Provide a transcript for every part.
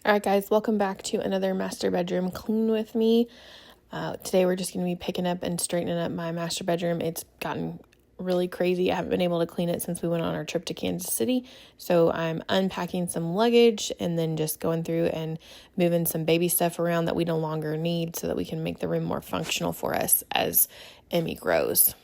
Alright guys, welcome back to another master bedroom clean with me. Today we're just going to be picking up and straightening up my master bedroom. It's gotten really crazy. I haven't been able to clean it since we went on our trip to Kansas City. So I'm unpacking some luggage and then just going through and moving some baby stuff around that we no longer need so that we can make the room more functional for us as Emmy grows.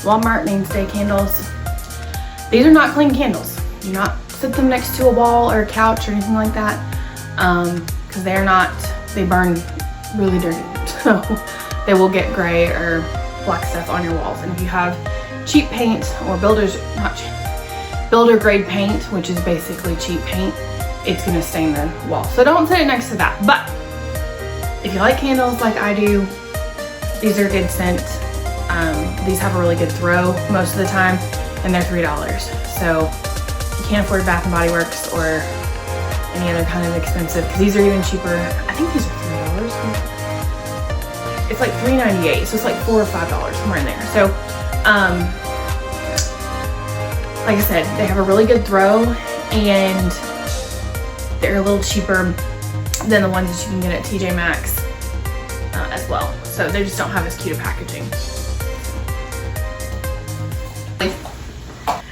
Walmart mainstay candles. These are not clean candles. Do not sit them next to a wall or a couch or anything like that, because they burn really dirty. So they will get gray or black stuff on your walls. And if you have cheap paint or builder grade paint, which is basically cheap paint, it's gonna stain the wall. So don't sit it next to that. But if you like candles like I do, these are a good scent. These have a really good throw most of the time, and they're $3. So if you can't afford Bath & Body Works or any other kind of expensive, because these are even cheaper. I think these are $3. It's like $3.98, so it's like $4 or $5 somewhere in there. So, like I said, they have a really good throw, and they're a little cheaper than the ones that you can get at TJ Maxx as well. So they just don't have as cute a packaging.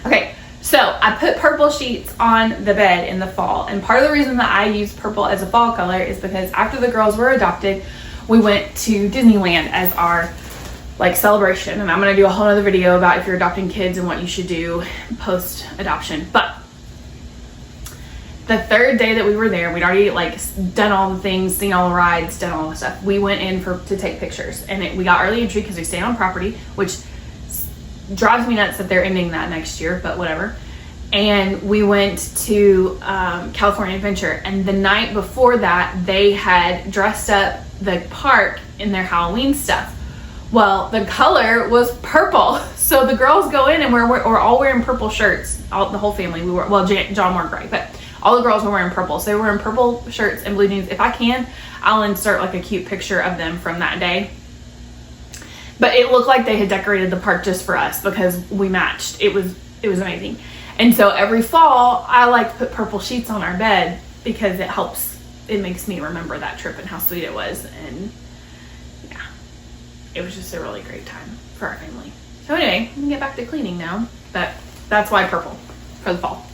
Okay, so I put purple sheets on the bed in the fall, and part of the reason that I use purple as a fall color is because after the girls were adopted, we went to Disneyland as our celebration, and I'm gonna do a whole other video about if you're adopting kids and what you should do post adoption. But the third day that we were there, we'd already done all the things, seen all the rides, done all the stuff. We went in to take pictures, and we got early entry because we stayed on property, which drives me nuts that they're ending that next year, but whatever. And we went to California Adventure, and the night before that, they had dressed up the park in their Halloween stuff. Well, the color was purple, so the girls go in and we're all wearing purple shirts. The whole family. John wore gray, but all the girls were wearing purple. So they were wearing purple shirts and blue jeans. If I can, I'll insert a cute picture of them from that day. But it looked like they had decorated the park just for us because we matched. It was amazing. And so every fall, I put purple sheets on our bed because it makes me remember that trip and how sweet it was. And yeah, it was just a really great time for our family. So anyway, we can get back to cleaning now, but that's why purple for the fall.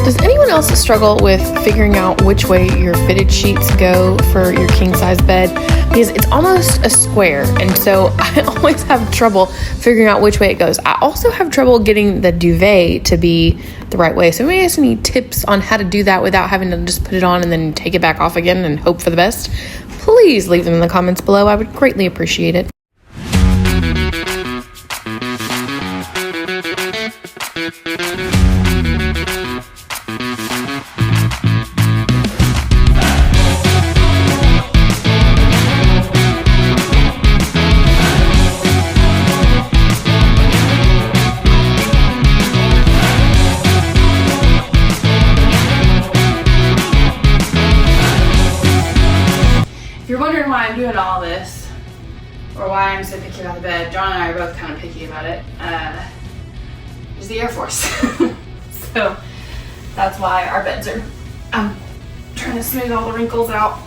Does anyone else struggle with figuring out which way your fitted sheets go for your king size bed? Because it's almost a square, and so I always have trouble figuring out which way it goes. I also have trouble getting the duvet to be the right way. So maybe I have any tips on how to do that without having to just put it on and then take it back off again and hope for the best. Please leave them in the comments below. I would greatly appreciate it. If you're wondering why I'm doing all this, or why I'm so picky about the bed, John and I are both kind of picky about it. It's the Air Force. So that's why our beds are, I'm trying to smooth all the wrinkles out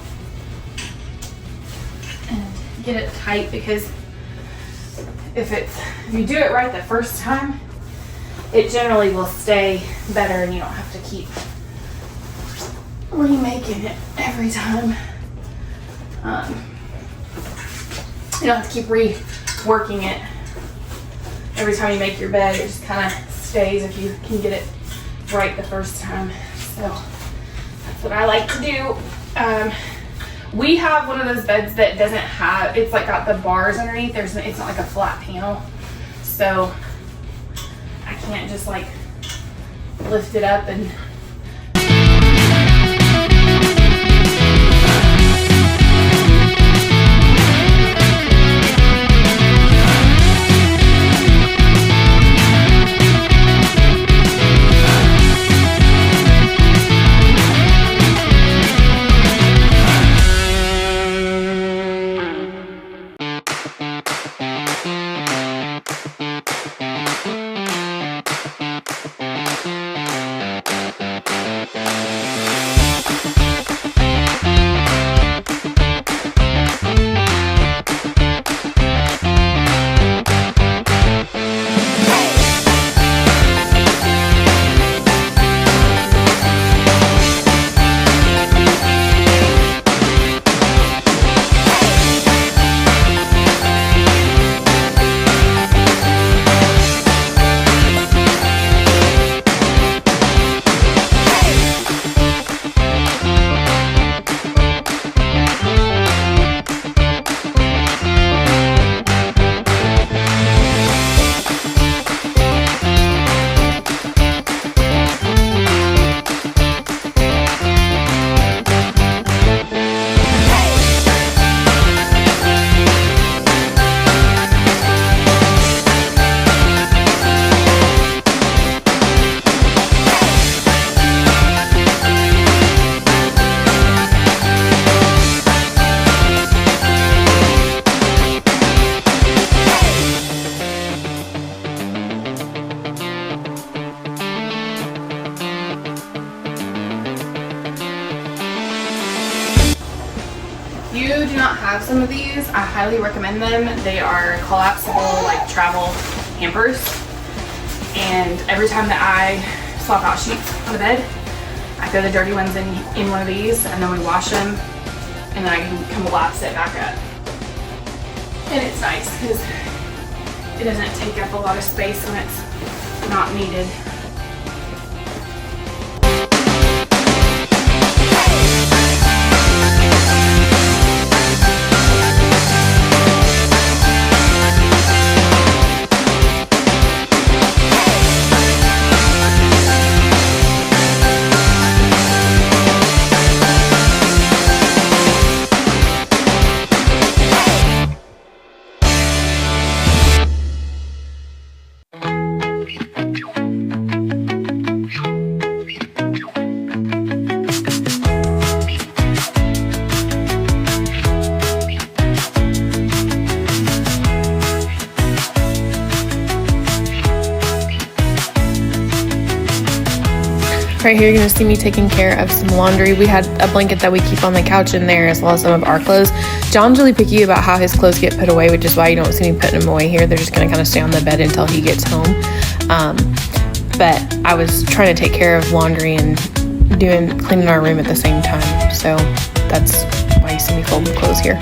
and get it tight, because if you do it right the first time, it generally will stay better and you don't have to keep remaking it every time. You don't have to keep reworking it every time you make your bed. It just kind of stays if you can get it right the first time. So that's what I like to do. We have one of those beds that doesn't have, it's like got the bars underneath. It's not like a flat panel. So I can't just like lift it up and you do not have some of these, I highly recommend them. They are collapsible, like travel hampers. And every time that I swap out sheets on the bed, I throw the dirty ones in one of these, and then we wash them, and then I can collapse it back up. And it's nice because it doesn't take up a lot of space when it's not needed. Right here, you're gonna see me taking care of some laundry. We had a blanket that we keep on the couch in there, as well as some of our clothes. John's really picky about how his clothes get put away, which is why you don't see me putting them away here. They're just gonna kind of stay on the bed until he gets home. but I was trying to take care of laundry and cleaning our room at the same time. So that's why you see me folding clothes here.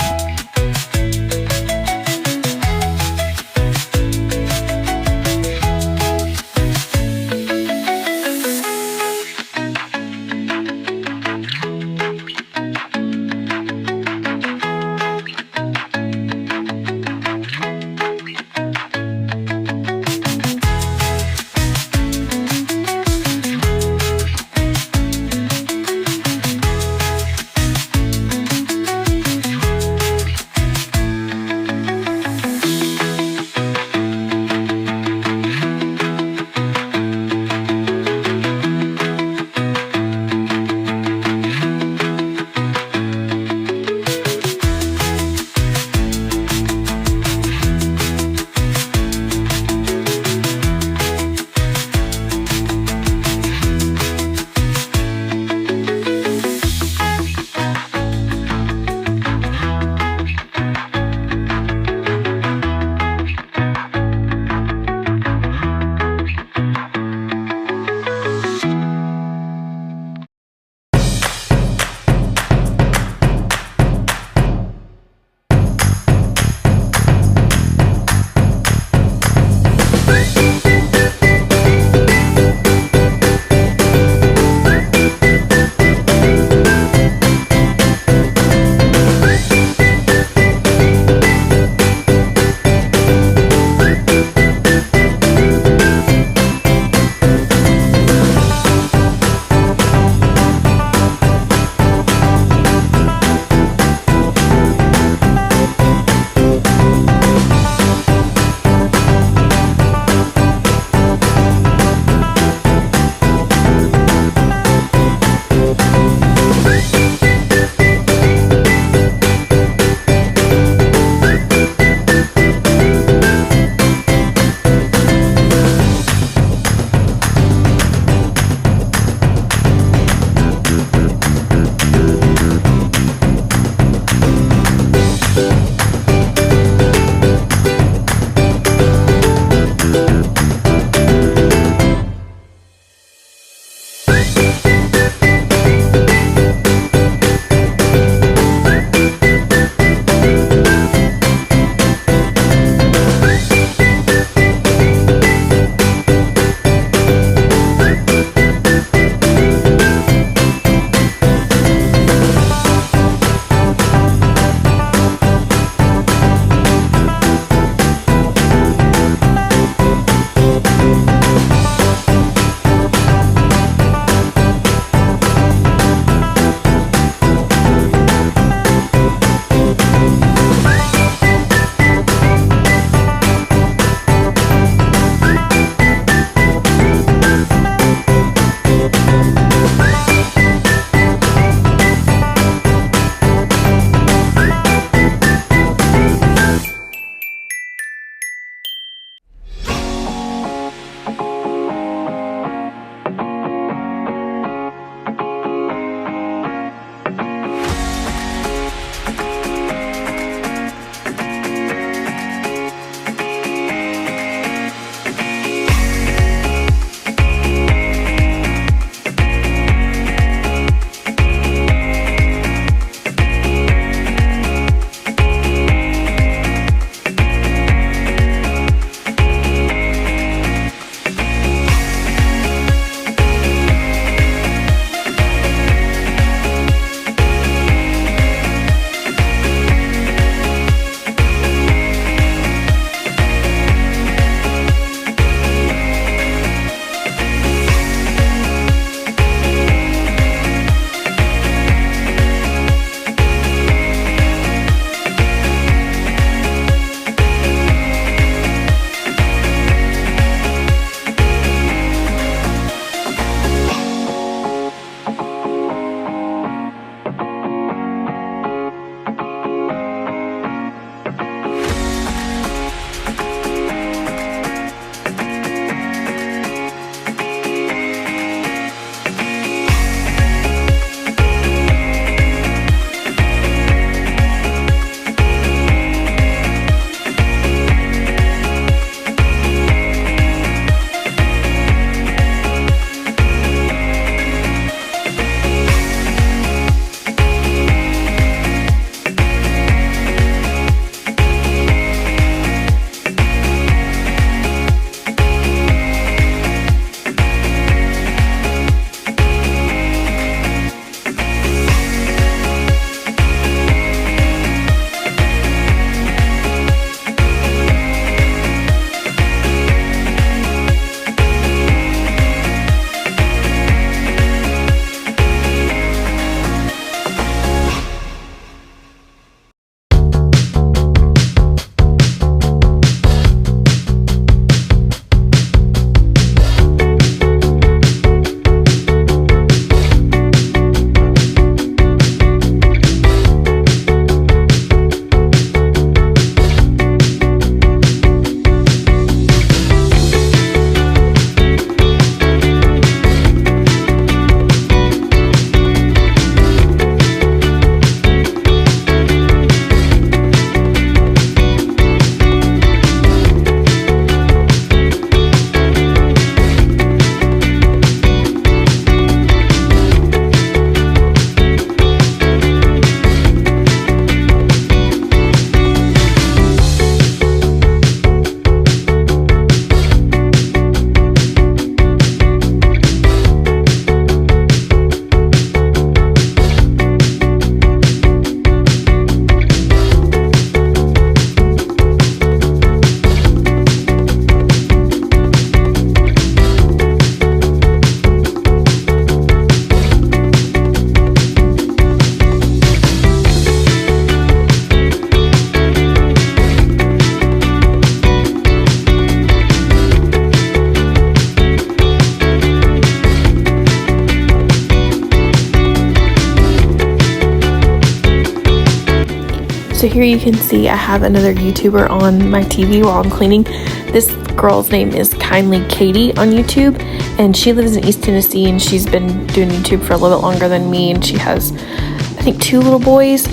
So here you can see I have another YouTuber on my TV while I'm cleaning. This girl's name is Kindly Katie on YouTube, and she lives in East Tennessee, and she's been doing YouTube for a little bit longer than me, and she has, I think, 2 little boys.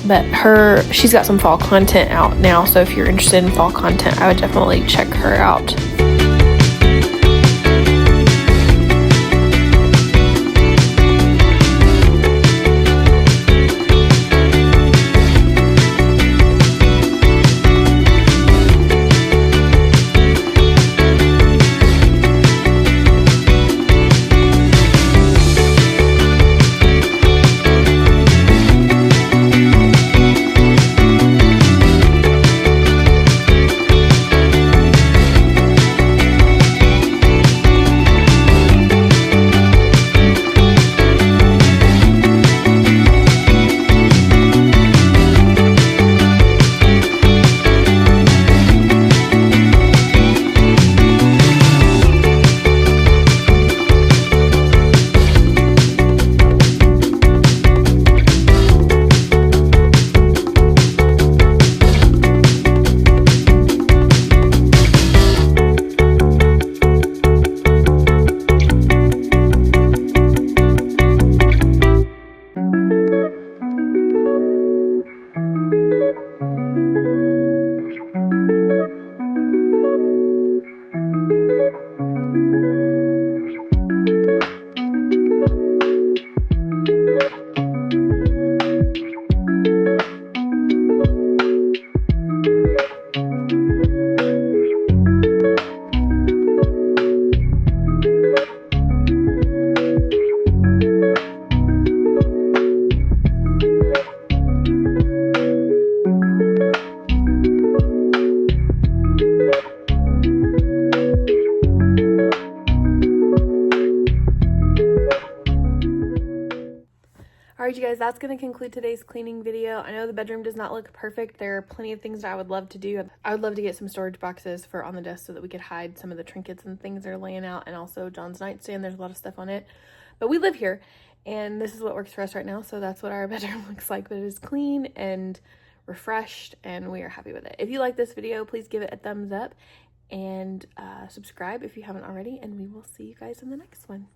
But she's got some fall content out now, so if you're interested in fall content, I would definitely check her out. Alright, you guys, that's going to conclude today's cleaning video. I know the bedroom does not look perfect. There are plenty of things that I would love to do. I would love to get some storage boxes for on the desk so that we could hide some of the trinkets and things that are laying out, and also John's nightstand. There's a lot of stuff on it. But we live here, and this is what works for us right now, so that's what our bedroom looks like. But it is clean and refreshed, and we are happy with it. If you like this video, please give it a thumbs up, and subscribe if you haven't already, and we will see you guys in the next one.